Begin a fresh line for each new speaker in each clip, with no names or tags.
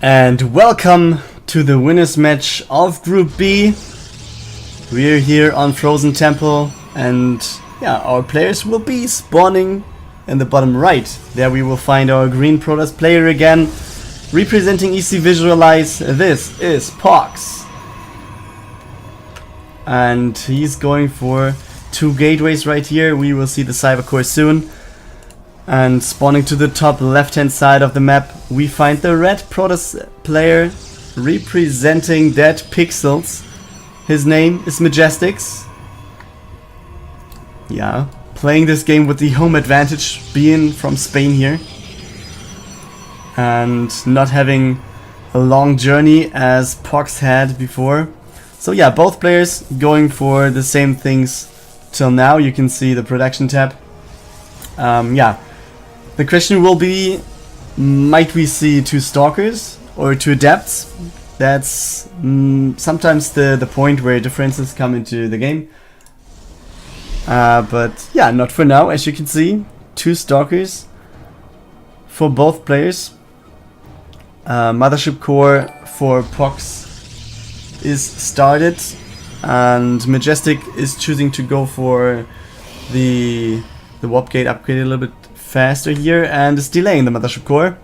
And welcome to the winners match of Group B. We're here on Frozen Temple, and yeah, our players will be spawning in the bottom right. There we will find our green Protoss player again, representing EC Visualize. This is POX. And he's going for 2 gateways right here. We will see the Cyber Core soon. And spawning to the top left hand side of the map, we find the red Protoss player representing dPix. His name is Majestic. Yeah, playing this game with the home advantage, being from Spain here. And not having a long journey as POX had before. So yeah, both players going for the same things till now. You can see the production tab. Yeah. The question will be, might we see 2 Stalkers or 2 Adepts? That's sometimes the point where differences come into the game. But yeah, not for now. As you can see, 2 Stalkers for both players. Mothership Core for POX is started, and Majestic is choosing to go for the warp gate upgrade a little bit faster here, and is delaying the Mothership Core.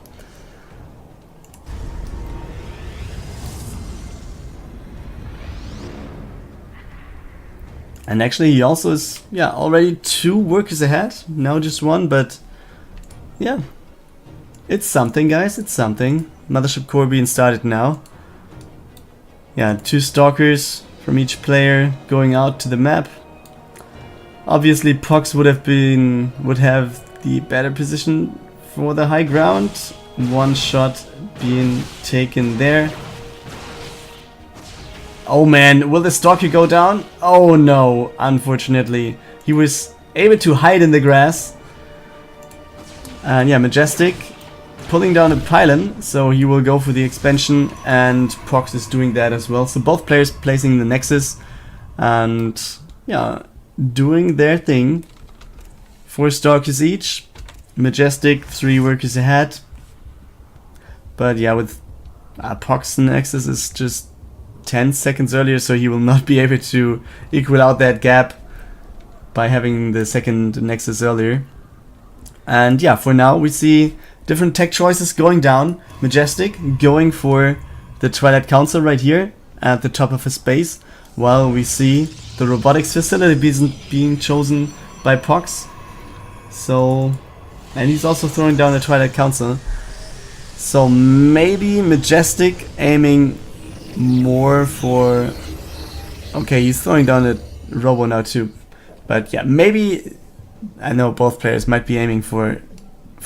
And actually he also is, yeah, already 2 workers ahead, now just 1, but yeah, it's something, guys, it's something. Mothership Core being started now. Yeah, 2 Stalkers from each player going out to the map. Obviously POX would have the better position for the high ground. 1 shot being taken there. Oh man, will the Stalker go down? Oh no, unfortunately. He was able to hide in the grass. And yeah, Majestic pulling down a pylon, so he will go for the expansion, and POX is doing that as well. So both players placing the Nexus and yeah, doing their thing. 4 Stalkers each. Majestic 3 workers ahead. But yeah, with POX Nexus is just 10 seconds earlier, so he will not be able to equal out that gap by having the second Nexus earlier. And yeah, for now we see different tech choices going down. Majestic going for the Twilight Council right here at the top of his base, while we see the robotics facility being chosen by POX. So, and he's also throwing down the Twilight Council. So maybe Majestic aiming more for... Okay, he's throwing down a Robo now too. But yeah, maybe... I know both players might be aiming for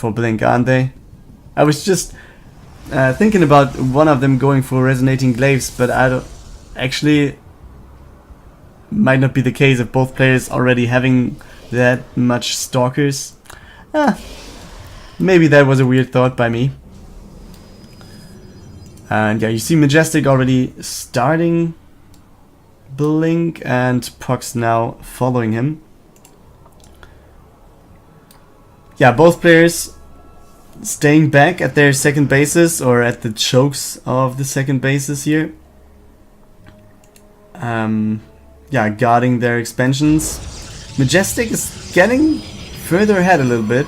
Blink, aren't they? I was just thinking about one of them going for Resonating Glaives, but I don't... Actually, might not be the case if both players already having that much Stalkers. Maybe that was a weird thought by me. And yeah, you see Majestic already starting Blink, and POX now following him. Yeah, both players staying back at their second bases, or at the chokes of the second bases here. Yeah, guarding their expansions. Majestic is getting further ahead a little bit.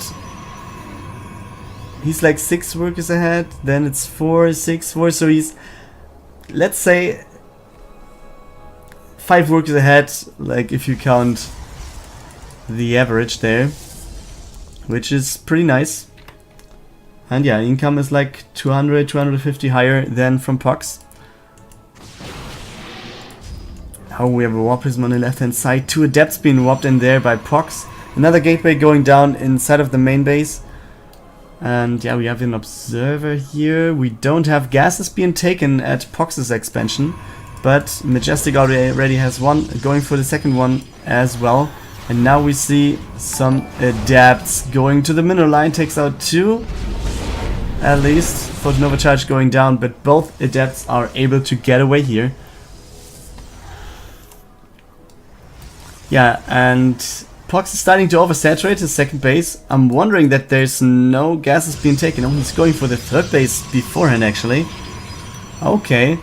He's like 6 workers ahead, then it's 4, 6, 4, so he's, let's say, 5 workers ahead, like if you count the average there, which is pretty nice. And yeah, income is like 200, 250 higher than from POX. Oh, we have a Warp Prism on the left hand side. 2 Adepts being warped in there by POX. Another gateway going down inside of the main base. And yeah, we have an Observer here. We don't have gases being taken at POX's expansion. But Majestic already has 1, going for the second one as well. And now we see some Adepts going to the mineral line. Takes out 2. At least. Photonova Charge going down. But both Adepts are able to get away here. Yeah, and POX is starting to oversaturate his second base. I'm wondering that there's no gases being taken. Oh, he's going for the third base beforehand, actually. Okay.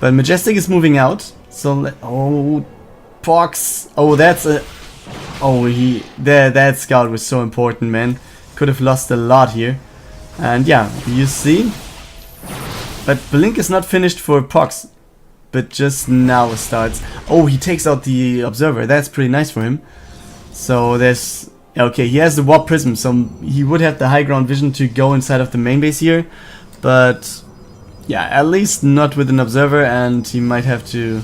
But Majestic is moving out. So, oh, POX. Oh, that's a... Oh, that scout was so important, man. Could have lost a lot here. And yeah, you see. But Blink is not finished for POX. But just now starts. Oh, he takes out the Observer. That's pretty nice for him. So there's... Okay, he has the Warp Prism, so he would have the high ground vision to go inside of the main base here. But yeah, at least not with an Observer, and he might have to...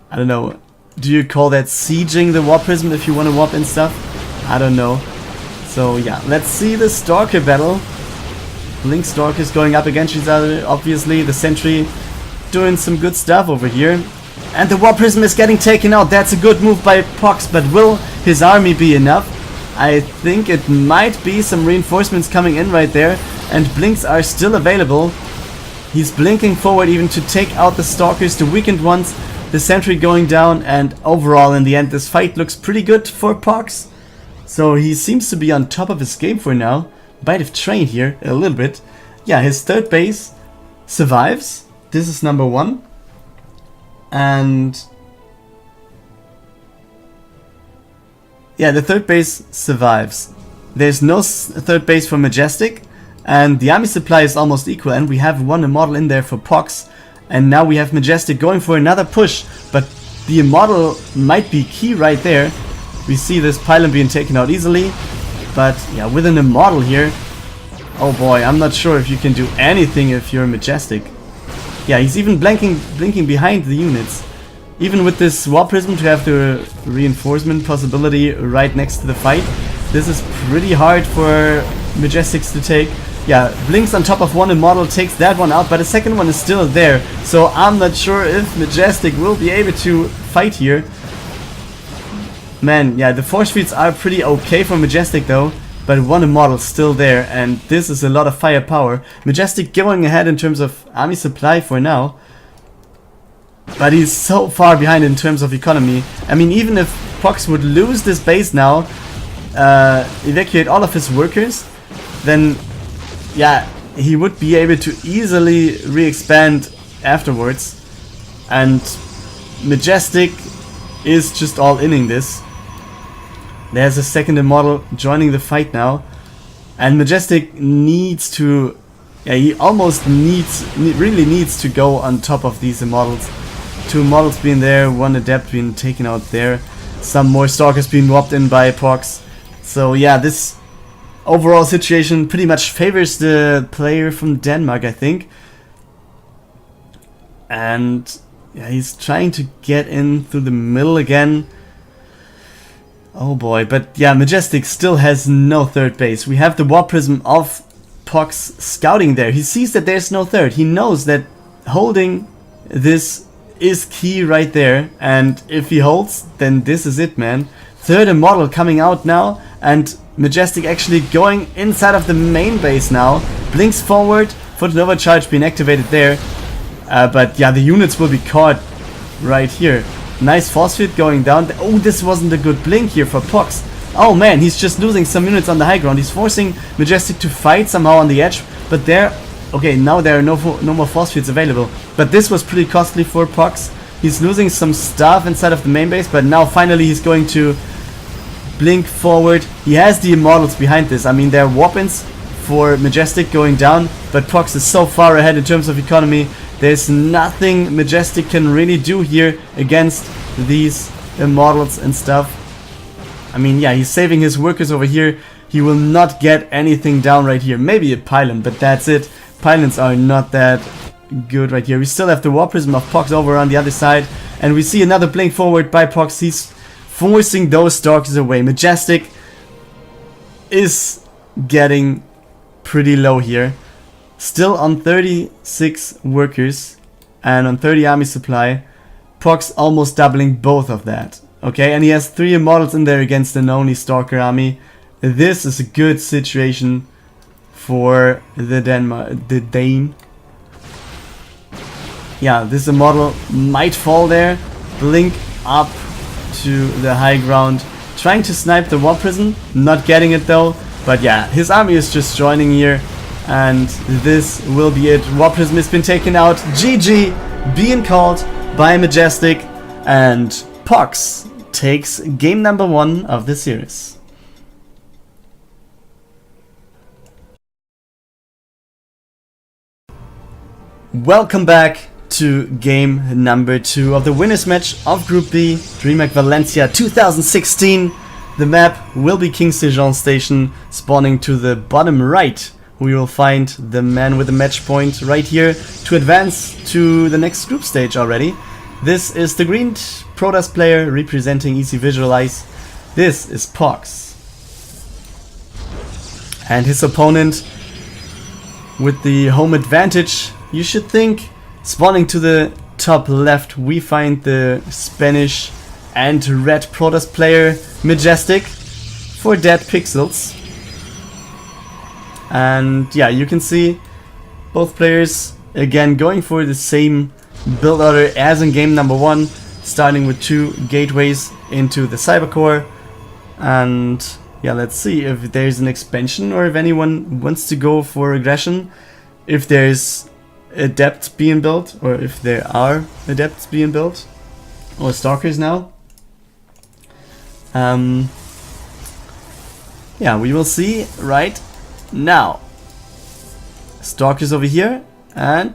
I don't know. Do you call that sieging the Warp Prism if you want to warp in stuff? I don't know. So yeah, let's see the Stalker battle. Blink Stalkers going up against each other, obviously. The Sentry doing some good stuff over here. And the Warp Prism is getting taken out. That's a good move by POX, but will his army be enough? I think it might be some reinforcements coming in right there. And Blinks are still available. He's blinking forward even to take out the Stalkers, the weakened ones. The Sentry going down, and overall in the end this fight looks pretty good for POX. So he seems to be on top of his game for now. Might have trained here a little bit. Yeah, his third base survives. This is number 1. And yeah, the third base survives. There's no third base for Majestic. And the army supply is almost equal. And we have one immortal in there for POX. And now we have Majestic going for another push, but the immortal might be key right there. We see this pylon being taken out easily, but yeah, with an immortal here, oh boy, I'm not sure if you can do anything if you're Majestic. Yeah, he's even blinking behind the units. Even with this Warp Prism to have the reinforcement possibility right next to the fight, this is pretty hard for Majestics to take. Yeah, blinks on top of one immortal, takes that one out, but the second one is still there. So I'm not sure if Majestic will be able to fight here. Man, yeah, the force fields are pretty okay for Majestic though, but one immortal still there, and this is a lot of firepower. Majestic going ahead in terms of army supply for now, but he's so far behind in terms of economy. I mean, even if POX would lose this base now, evacuate all of his workers, then yeah, he would be able to easily re-expand afterwards. And Majestic is just all inning this. There's a second immortal joining the fight now. And Majestic needs to... Yeah, he almost really needs to go on top of these immortals. 2 immortals being there, 1 adept being taken out there. Some more stalkers being warped in by POX. So yeah, this overall situation pretty much favors the player from Denmark, I think. And yeah, he's trying to get in through the middle again. Oh boy, but yeah, Majestic still has no third base. We have the Warp Prism of POX scouting there. He sees that there's no third. He knows that holding this is key right there. And if he holds, then this is it, man. Third immortal coming out now, and Majestic actually going inside of the main base now. Blinks forward for the Nova Charge being activated there. But yeah, the units will be caught right here. Nice force field going down. Oh, this wasn't a good blink here for POX. Oh man, he's just losing some units on the high ground. He's forcing Majestic to fight somehow on the edge. But there... Okay, now there are no more force fields available. But this was pretty costly for POX. He's losing some stuff inside of the main base. But now finally he's going to blink forward. He has the immortals behind this. I mean, there are warp-ins for Majestic going down. But POX is so far ahead in terms of economy. There's nothing Majestic can really do here against these immortals and stuff. I mean, yeah, he's saving his workers over here. He will not get anything down right here. Maybe a pylon, but that's it. Pylons are not that good right here. We still have the Warp Prism of POX over on the other side. And we see another blink forward by POX. He's forcing those stalkers away. Majestic is getting pretty low here. Still on 36 workers and on 30 army supply. POX almost doubling both of that. Okay, and he has 3 immortals in there against an only stalker army. This is a good situation for the Dane. Yeah, this immortal might fall there. Blink up to the high ground. Trying to snipe the Warp Prism. Not getting it though. But yeah, his army is just joining here. And this will be it. Warp Prism has been taken out. GG being called by Majestic. And POX takes game number 1 of the series. Welcome back to game number 2 of the winners match of Group B, Dreamhack Valencia 2016. The map will be King Sejong Station, spawning to the bottom right. We will find the man with the match point right here to advance to the next group stage already. This is the green Protoss player representing Easy Visualize. This is POX. And his opponent with the home advantage, you should think. Spawning to the top left, we find the Spanish and red Protoss player Majestic for dead pixels. And yeah, you can see both players again going for the same build order as in game number 1, starting with 2 gateways into the Cybercore. And yeah, let's see if there's an expansion or if anyone wants to go for aggression. If there's adepts being built, or if there are adepts being built, or stalkers now. Yeah, we will see right now. Stalkers over here and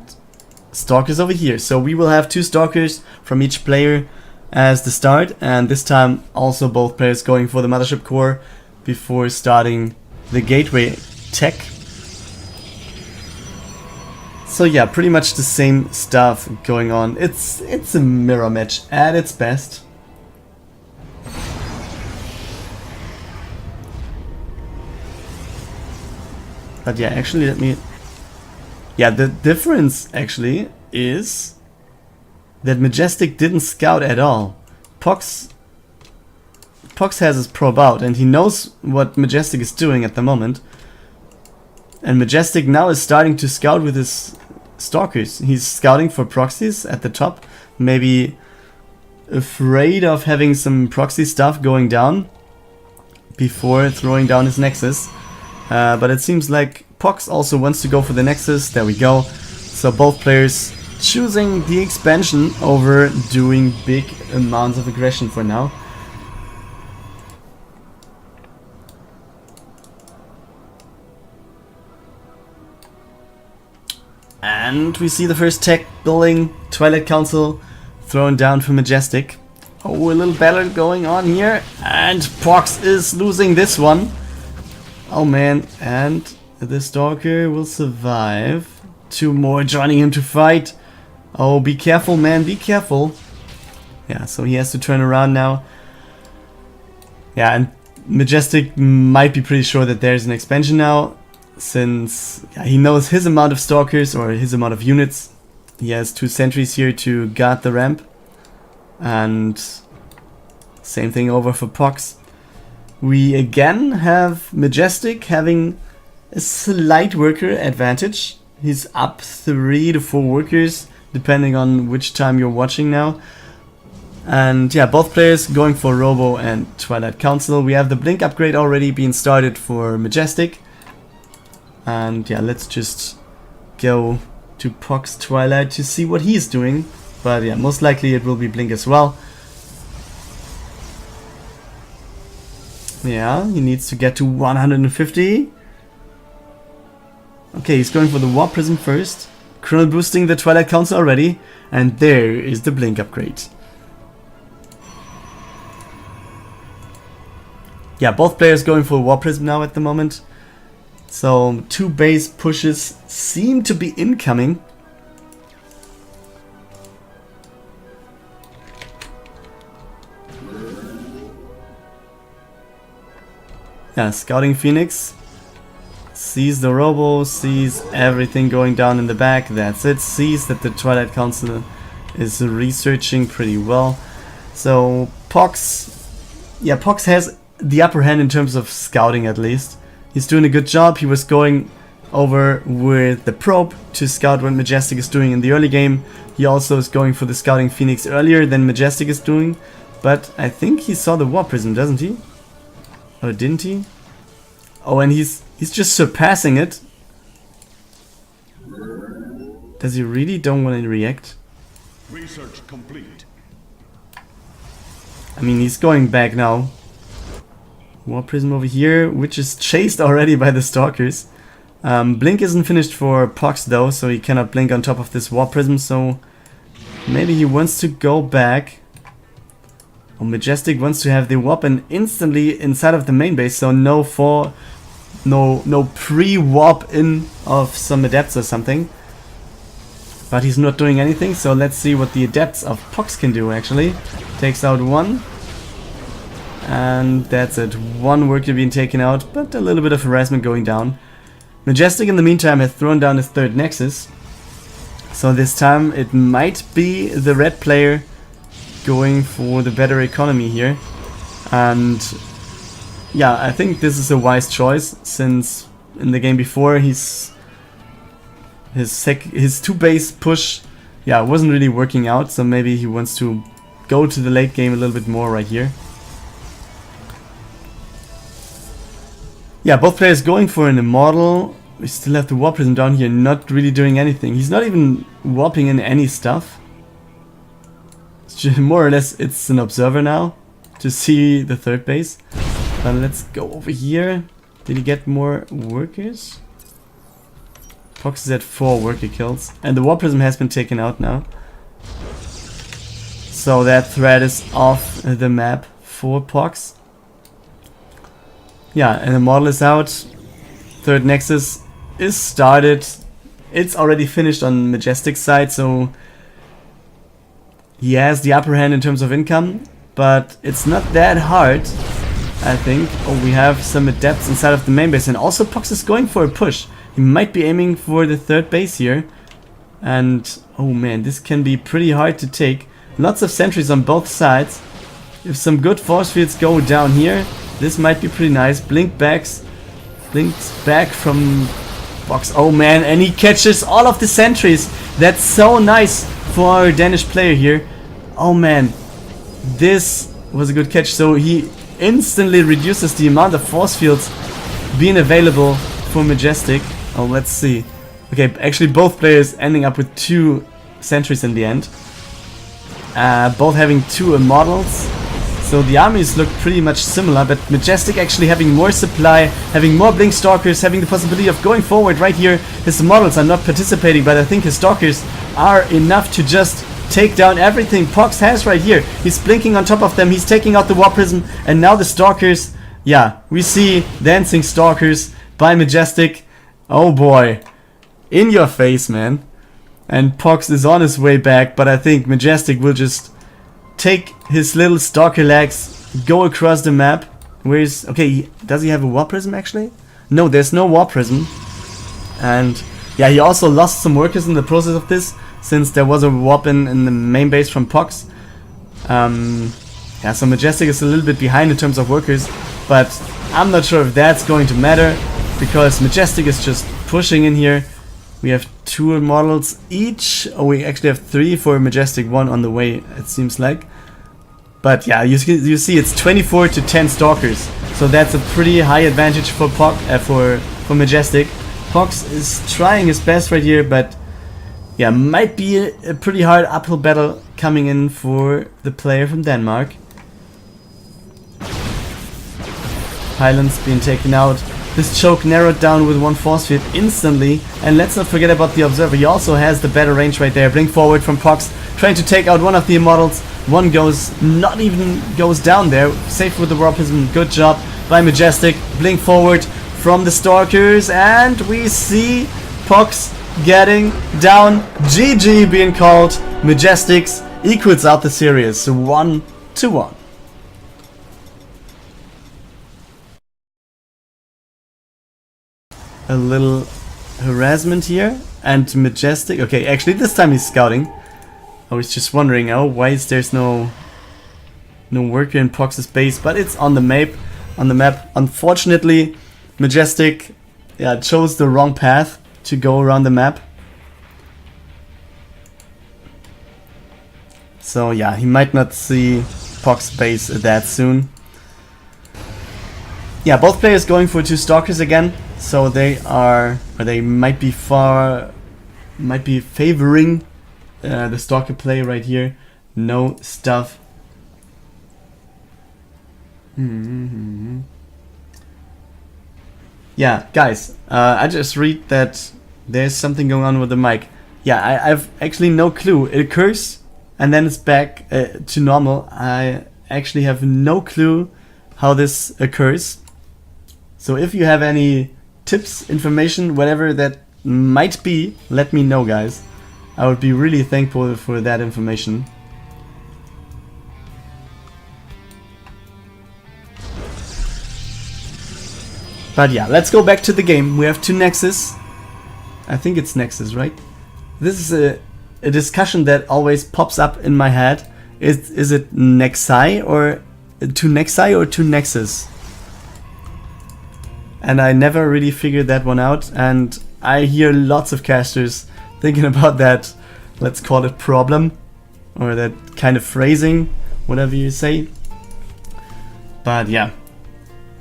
stalkers over here. So we will have 2 stalkers from each player as the start, and this time also both players going for the mothership core before starting the gateway tech. So yeah, pretty much the same stuff going on. It's a mirror match at its best. But yeah, actually let me... Yeah, the difference actually is that Majestic didn't scout at all. POX has his probe out and he knows what Majestic is doing at the moment. And Majestic now is starting to scout with his stalkers. He's scouting for proxies at the top, maybe afraid of having some proxy stuff going down before throwing down his Nexus. But it seems like POX also wants to go for the Nexus. There we go. So both players choosing the expansion over doing big amounts of aggression for now. And we see the first tech building, Twilight Council thrown down for Majestic. Oh, a little battle going on here, and POX is losing this one. Oh man, and the Stalker will survive. 2 more joining him to fight. Oh, be careful man, be careful. Yeah, so he has to turn around now. Yeah, and Majestic might be pretty sure that there's an expansion now, since he knows his amount of stalkers or his amount of units. He has 2 sentries here to guard the ramp. And same thing over for POX. We again have Majestic having a slight worker advantage. He's up 3 to 4 workers depending on which time you're watching now. And yeah, both players going for Robo and Twilight Council. We have the Blink upgrade already being started for Majestic. And yeah, let's just go to POX Twilight to see what he's doing. But yeah, most likely it will be Blink as well. Yeah, he needs to get to 150. Okay, he's going for the Warp Prism first. Chrono boosting the Twilight Council already. And there is the Blink upgrade. Yeah, both players going for Warp Prism now at the moment. So 2 base pushes seem to be incoming. Yeah, Scouting Phoenix sees the Robo, sees everything going down in the back. That's it. Sees that the Twilight Council is researching pretty well. So POX, yeah, POX has the upper hand in terms of scouting at least. He's doing a good job. He was going over with the probe to scout what Majestic is doing in the early game. He also is going for the Scouting Phoenix earlier than Majestic is doing. But I think he saw the Warp Prism, doesn't he? Or didn't he? Oh, and he's just surpassing it. Does he really don't want to react?
Research complete.
I mean, he's going back now. War Prism over here, which is chased already by the Stalkers. Blink isn't finished for POX though, so he cannot blink on top of this War Prism, so maybe he wants to go back. Oh, Majestic wants to have the weapon instantly inside of the main base, so no pre-warp in of some adepts or something. But he's not doing anything, so let's see what the adepts of POX can do actually. Takes out one. And that's it. One worker being taken out, but a little bit of harassment going down. Majestic in the meantime has thrown down his third Nexus. So this time it might be the red player going for the better economy here. And yeah, I think this is a wise choice, since in the game before his 2-base push wasn't really working out, so maybe he wants to go to the late game a little bit more right here. Yeah, both players going for an Immortal. We still have the Warp Prism down here, not really doing anything. He's not even warping in any stuff. It's just more or less it's an observer now to see the third base. But let's go over here. Did he get more workers? POX is at 4 worker kills. And the Warp Prism has been taken out now. So that threat is off the map for POX. Yeah, and the model is out. Third Nexus is started. It's already finished on Majestic's side, so he has the upper hand in terms of income, but it's not that hard, I think. Oh, we have some adepts inside of the main base, and also POX is going for a push. He might be aiming for the third base here. And oh man, this can be pretty hard to take. Lots of sentries on both sides. If some good force fields go down here, this might be pretty nice. Blinks back from POX. Oh man, and he catches all of the sentries. That's so nice for our Danish player here. Oh man, this was a good catch. So he instantly reduces the amount of force fields being available for Majestic. Oh, let's see. Okay, actually both players ending up with 2 sentries in the end. Both having 2 Immortals. So the armies look pretty much similar, but Majestic actually having more supply, having more Blink Stalkers, having the possibility of going forward right here. His models are not participating, but I think his Stalkers are enough to just take down everything POX has right here. He's blinking on top of them, he's taking out the Warp Prism, and now the Stalkers. Yeah, we see Dancing Stalkers by Majestic. Oh boy, in your face, man. And POX is on his way back, but I think Majestic will just take his little Stalker legs, go across the map. Where's... Okay, does he have a Warp Prism actually? No, there's no Warp Prism. And yeah, he also lost some workers in the process of this, since there was a warp in the main base from POX. Yeah, so Majestic is a little bit behind in terms of workers, but I'm not sure if that's going to matter, because Majestic is just pushing in here. We have 2 models each. Oh, we actually have 3 for Majestic, 1 on the way, it seems like. But yeah, you see it's 24 to 10 Stalkers. So that's a pretty high advantage for for Majestic. POX is trying his best right here, but yeah, might be a pretty hard uphill battle coming in for the player from Denmark. Pylons being taken out. This choke narrowed down with 1 force field instantly. And let's not forget about the Observer. He also has the better range right there. Blink forward from POX, trying to take out one of the Immortals. One not even goes down there. Safe with the Warp Prism. Good job by Majestic. Blink forward from the Stalkers. And we see POX getting down. GG being called. Majestics equals out the series 1-1. A little harassment here, and Majestic. Okay, actually this time he's scouting. I was just wondering, oh, why is there's no worker in POX's base, but it's on the map. Unfortunately, Majestic, yeah, chose the wrong path to go around the map. So yeah, he might not see POX base that soon. Yeah, both players going for 2 Stalkers again. So they might be far might be favoring the Stalker play right here. No stuff. Yeah, guys, I just read that there's something going on with the mic. Yeah, I've actually no clue. It occurs and then it's back to normal. I actually have no clue how this occurs. So if you have any tips, information, whatever that might be, let me know, guys. I would be really thankful for that information. But yeah, let's go back to the game. We have 2 Nexus. I think it's Nexus, right? This is a discussion that always pops up in my head. Is it Nexi or 2 Nexi or 2 Nexus? And I never really figured that one out, and I hear lots of casters thinking about that, let's call it problem, or that kind of phrasing, whatever you say. But yeah,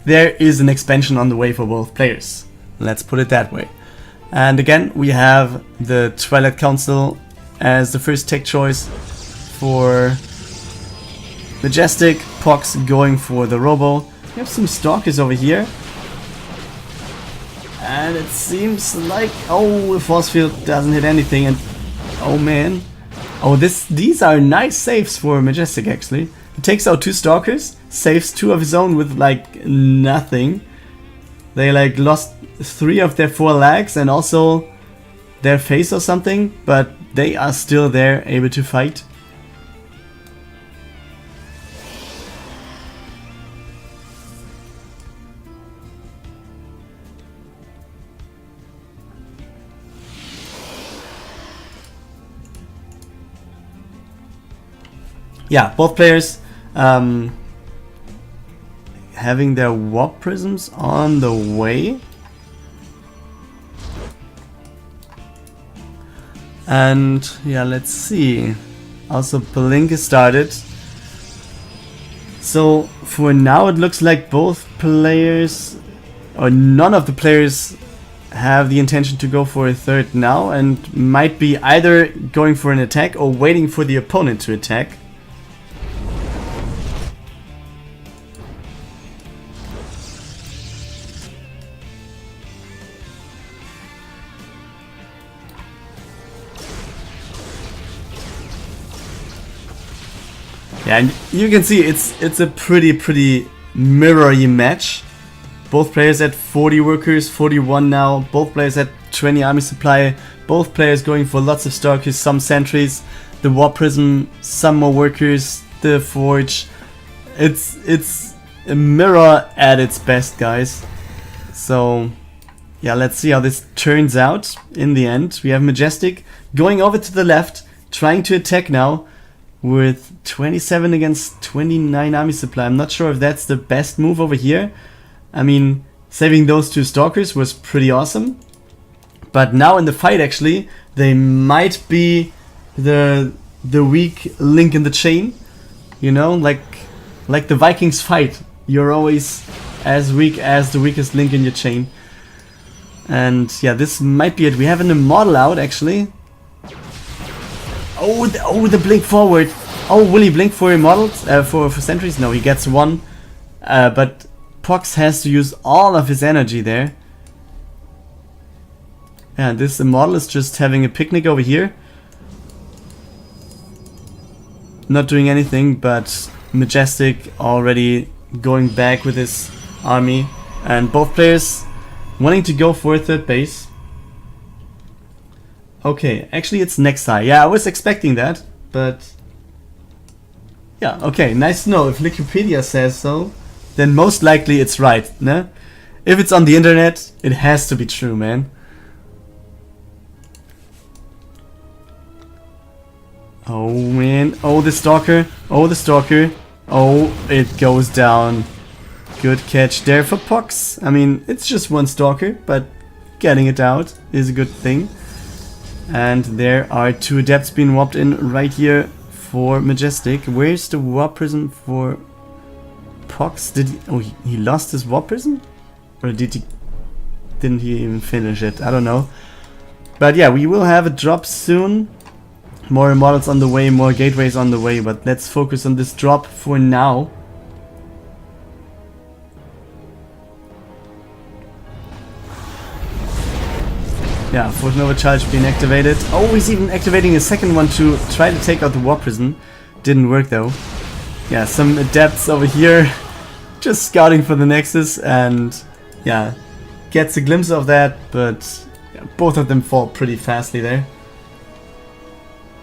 there is an expansion on the way for both players, let's put it that way. And again, we have the Twilight Council as the first tech choice for Majestic, POX going for the Robo. We have some Stalkers over here. And it seems like, oh, Force Field doesn't hit anything, and oh man. Oh, these are nice saves for Majestic actually. He takes out 2 Stalkers, saves 2 of his own with like nothing. They like lost 3 of their 4 legs and also their face or something, but they are still there, able to fight. Yeah, both players having their warp prisms on the way. And yeah, let's see. Also, Blink is started. So for now, it looks like both players, or none of the players, have the intention to go for a third now, and might be either going for an attack or waiting for the opponent to attack. Yeah, and you can see it's a pretty mirror-y match. Both players at 40 workers, 41 now. Both players at 20 army supply. Both players going for lots of Stalkers, some sentries, the Warp Prism, some more workers, the Forge. It's a mirror at its best, guys. So yeah, let's see how this turns out in the end. We have Majestic going over to the left, trying to attack now, with 27 against 29 army supply. I'm not sure if that's the best move over here. I mean, saving those 2 Stalkers was pretty awesome. But now in the fight, actually, they might be the weak link in the chain. You know, like the Vikings fight. You're always as weak as the weakest link in your chain. And yeah, this might be it. We have an Immortal out, actually. Oh, the blink forward. Oh, will he blink for Immortals? For sentries? No, he gets 1. But POX has to use all of his energy there. Yeah, this Immortal is just having a picnic over here. Not doing anything, but Majestic already going back with his army. And both players wanting to go for a third base. Okay, actually it's Nexi. Yeah, I was expecting that, but yeah, okay, nice to know. If Wikipedia says so, then most likely it's right, ne? If it's on the internet, it has to be true, man. Oh man, oh the Stalker, oh the Stalker, oh it goes down. Good catch there for POX. I mean, it's just 1 Stalker, but getting it out is a good thing. And there are 2 Adepts being warped in right here for Majestic. Where's the Warp Prism for POX? Did he, oh, he lost his Warp Prism? Or didn't he even finish it? I don't know. But yeah, we will have a drop soon. More models on the way, more gateways on the way, but let's focus on this drop for now. Yeah, Force Nova Charge being activated. Oh, he's even activating a second one to try to take out the War Prison. Didn't work though. Yeah, some adepts over here just scouting for the Nexus, and yeah, gets a glimpse of that, but yeah, both of them fall pretty fastly there.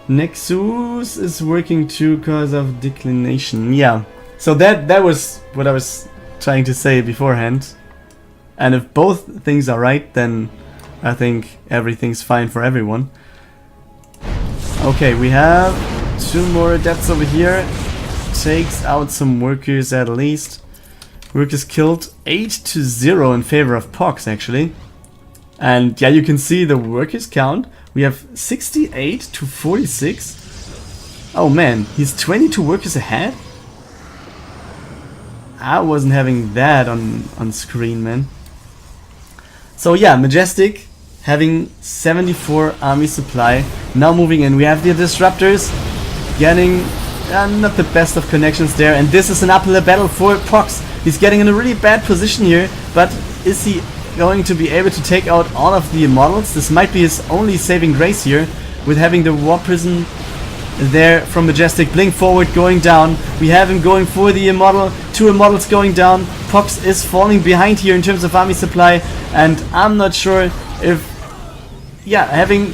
Nexus is working too because of declination. Yeah, so that was what I was trying to say beforehand. And if both things are right, then I think everything's fine for everyone. Okay, we have 2 more adepts over here. Takes out some workers at least. Workers killed 8-0 in favor of POX actually. And yeah, you can see the workers count. We have 68-46. Oh man, he's 22 workers ahead? I wasn't having that on screen, man. So yeah, Majestic having 74 army supply. Now moving in, we have the disruptors getting not the best of connections there. And this is an uphill battle for POX. He's getting in a really bad position here, but is he going to be able to take out all of the models? This might be his only saving grace here, with having the War Prison there from Majestic. Blink forward, going down. We have him going for the immortal. 2 immortals going down. POX is falling behind here in terms of army supply, and I'm not sure if, yeah, having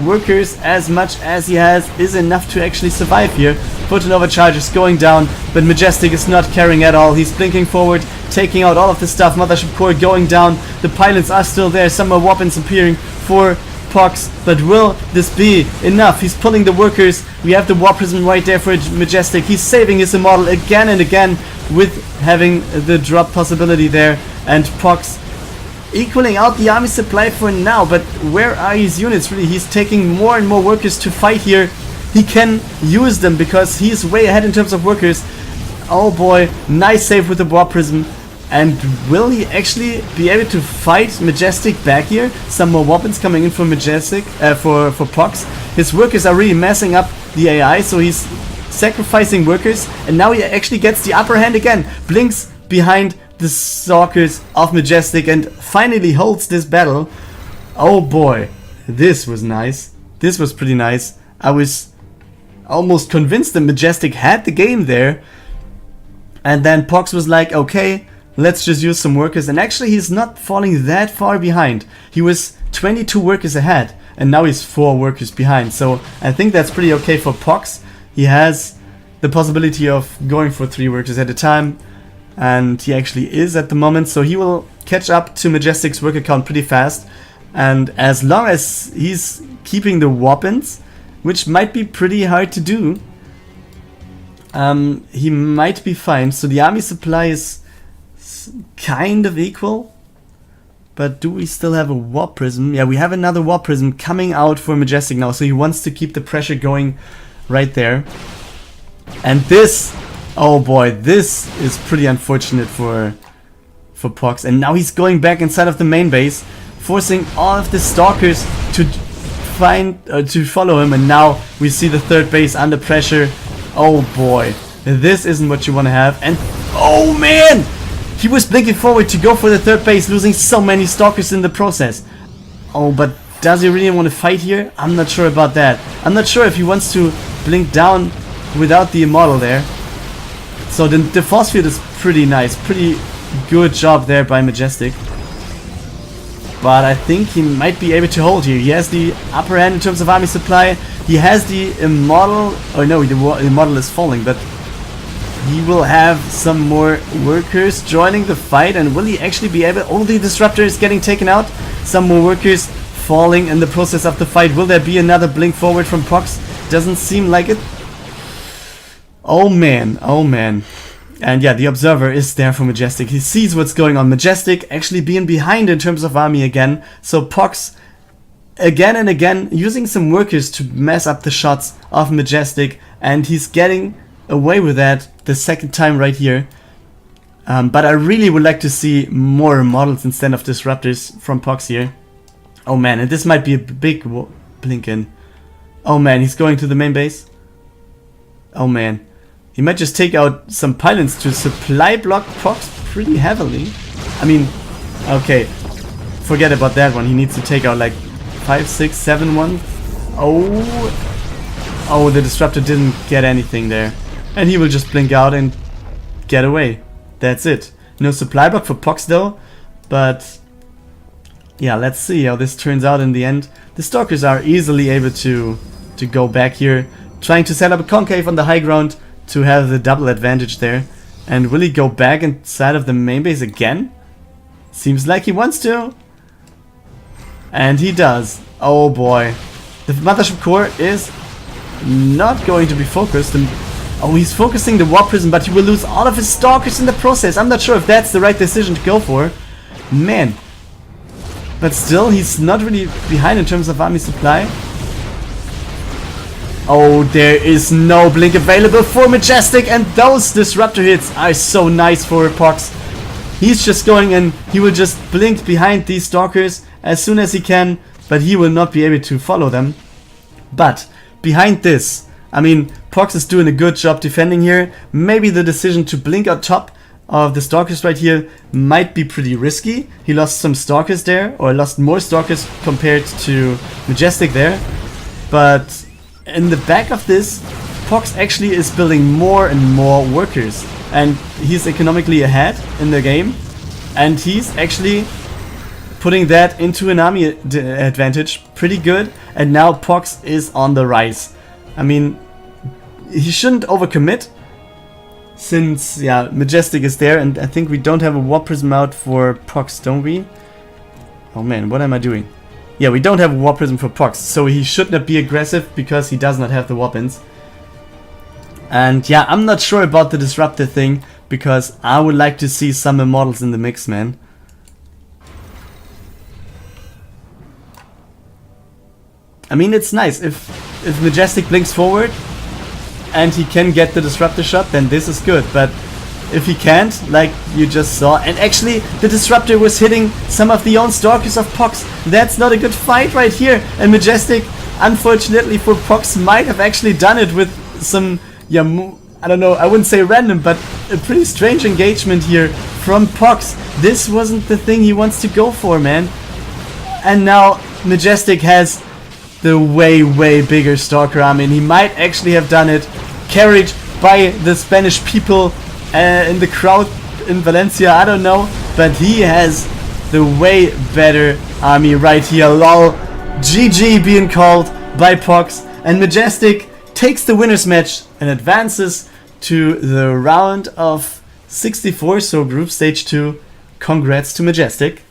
workers as much as he has is enough to actually survive here. Photon Overcharge is going down, but Majestic is not caring at all. He's blinking forward, taking out all of the stuff. Mothership Core going down. The pilots are still there. Some more weapons appearing for POX, but will this be enough? He's pulling the workers. We have the War Prism right there for Majestic. He's saving his immortal again and again with having the drop possibility there, and POX equaling out the army supply for now. But where are his units really? He's taking more and more workers to fight here. He can use them because he's way ahead in terms of workers. Oh boy, nice save with the War Prism. And will he actually be able to fight Majestic back here? Some more weapons coming in for Majestic, for POX. His workers are really messing up the AI, so he's sacrificing workers, and now he actually gets the upper hand again. Blinks behind the Stalkers of Majestic and finally holds this battle. Oh boy, this was nice. This was pretty nice. I was almost convinced that Majestic had the game there, and then POX was like, okay, let's just use some workers. And actually he's not falling that far behind. He was 22 workers ahead, and now he's 4 workers behind. So I think that's pretty okay for POX. He has the possibility of going for 3 workers at a time, and he actually is at the moment. So he will catch up to Majestic's worker count pretty fast. And as long as he's keeping the weapons, which might be pretty hard to do, he might be fine. So the army supply is kind of equal, but do we still have a War Prism? Yeah, we have another War Prism coming out for Majestic now, so he wants to keep the pressure going right there. And this, oh boy, this is pretty unfortunate for POX. And now he's going back inside of the main base, forcing all of the Stalkers to follow him, and now we see the 3rd base under pressure. Oh boy, this isn't what you want to have. And oh man, he was blinking forward to go for the 3rd base, losing so many Stalkers in the process. Oh, but does he really want to fight here? I'm not sure about that. I'm not sure if he wants to blink down without the immortal there. So the force field is pretty nice, pretty good job there by Majestic. But I think he might be able to hold here. He has the upper hand in terms of army supply. He has the immortal. Oh no, the immortal is falling, but he will have some more workers joining the fight. And will he actually be able? All the disruptor is getting taken out. Some more workers falling in the process of the fight. Will there be another blink forward from POX? Doesn't seem like it. Oh man, oh man. And yeah, the observer is there for Majestic. He sees what's going on. Majestic actually being behind in terms of army again. So POX again and again using some workers to mess up the shots of Majestic, and he's getting away with that the 2nd time right here. But I really would like to see more models instead of disruptors from POX here. Oh man, and this might be a big blink in. Oh man, he's going to the main base. Oh man. He might just take out some pylons to supply block POX pretty heavily. I mean, okay. Forget about that one. He needs to take out like 5, 6, 7 1. Oh. Oh, the disruptor didn't get anything there. And he will just blink out and get away. That's it. No supply block for POX though. But yeah, let's see how this turns out in the end. The Stalkers are easily able to go back here, trying to set up a concave on the high ground to have the double advantage there. And will he go back inside of the main base again? Seems like he wants to. And he does. Oh boy. The Mothership Core is not going to be focused. And oh, he's focusing the Warp Prism, but he will lose all of his Stalkers in the process. I'm not sure if that's the right decision to go for. Man. But still, he's not really behind in terms of army supply. Oh, there is no blink available for Majestic, and those disruptor hits are so nice for POX. He's just going and he will just blink behind these Stalkers as soon as he can, but he will not be able to follow them. But behind this, I mean, POX is doing a good job defending here. Maybe the decision to blink on top of the Stalkers right here might be pretty risky. He lost some Stalkers there, or lost more Stalkers compared to Majestic there. But in the back of this, POX actually is building more and more workers. And he's economically ahead in the game. And he's actually putting that into an army advantage pretty good. And now POX is on the rise. I mean, he shouldn't overcommit. Since, yeah, Majestic is there, and I think we don't have a Warp Prism out for POX, don't we? Oh man, what am I doing? Yeah, we don't have a Warp Prism for POX, so he should not be aggressive because he does not have the weapons. And yeah, I'm not sure about the Disruptor thing, because I would like to see some Immortals in the mix, man. I mean, it's nice. If Majestic blinks forward and he can get the Disruptor shot, then this is good. But if he can't, like you just saw, and actually the Disruptor was hitting some of the own Stalkers of POX, that's not a good fight right here. And Majestic, unfortunately for POX, might have actually done it with some, yeah, I don't know, I wouldn't say random, but a pretty strange engagement here from POX. This wasn't the thing he wants to go for, man. And now Majestic has the way bigger Stalker army, and he might actually have done it carried by the Spanish people in the crowd in Valencia, I don't know, but he has the way better army right here. Lol. GG being called by POX, and Majestic takes the winners match and advances to the round of 64, so group stage 2. Congrats to Majestic.